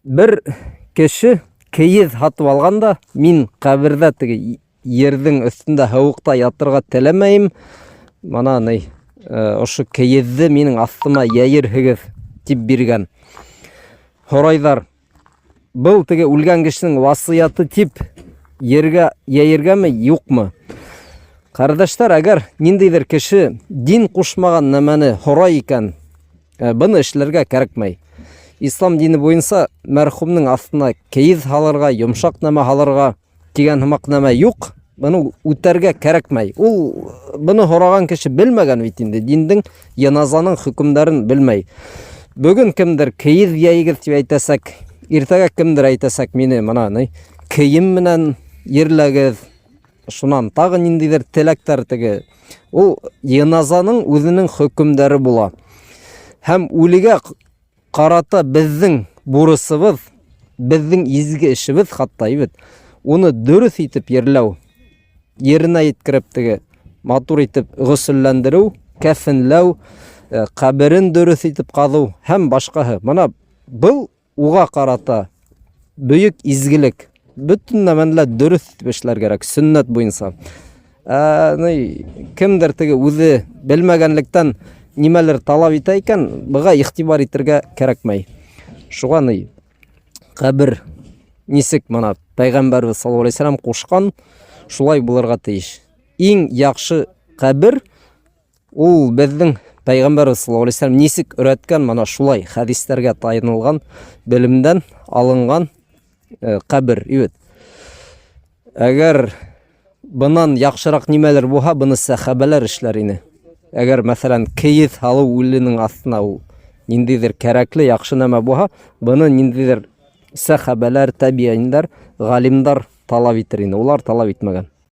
Бер кеше кейез һатып алганда, мин кабердә теге ердің өстендә һауыкта ятырга теләмәйм. Мана ошо кейезде минең астыма яйырһығыз дип биргән. Һорайҙар, был теге үлгән кешенең васыяты тип ергә яйыргамы, юкмы? Кардәштәр, әгәр ниндәйҙер кеше дин кушмаган нәмәне һорай икән, быны эшләргә кәрәкмәй. Ислам дине буйынса мәрхүмнең астына кейез һалырга, йомшаҡ нәмә һалырга тигән һымаҡ нәмә юҡ. Быны үтәргә кәрәкмәй. Ул быны һораган кеше белмәгән бит инде, диндең, яназаның хөкемдәрен белмәй. Бөгөн кемдер кейез яйығыҙ тип әйтәсәк, иртәгә кемдер әйтәсәк, мине кейем менән ерләгеҙ, шунан тағы ниндәйҙер теләктәр теге. Ул яназаның үҙенең хөкемдәре була. Һәм үлегә ҡарата беҙҙең бурысыбыҙ, беҙҙең изге эшебеҙ хатта ибет, уны дөрөҫ итеп ерләү, еренә еткереп теге матур итеп ғөсөлләндереү, кәфенләү, ҡәберен дөрөҫ итеп ҡаҙыу һәм башҡаһы. Мына был уға ҡарата бөйөк изгелек. Бөтөн нәмәнлә дөрөҫ итеп эшләр кәрәк, сөннәт буйынса. Кемдер теге үҙе белмәгәнлектән нимәлер талап итә икән, быға ихтибар итергә кәрәкмәй. Шуға ҡәбер нисек мына Пәйғәмбәрбез саллаллаху алейхи ва саллям ҡушҡан, шулай булырға тейеш. Иң яҡшы ҡәбер ул беҙҙең Пәйғәмбәрбез саллаллаху алейхи ва саллям нисек өйрәткән, мана шулай хәдистәргә таянылған, белемдән алынған ҡәбер. Әгәр бынан яҡшыраҡ нимәлер булһа, быны сәхәбәләр эшләр ине. Әгәр мәсәлән кейез һалыу үленең астына ул ниндәйҙер кәрәкле, яҡшы нәмә булһа, быны ниндәйҙер сәхәбәләр, тәбиғиндар, ғалимдар талап итер ине. Улар талап итмәгән.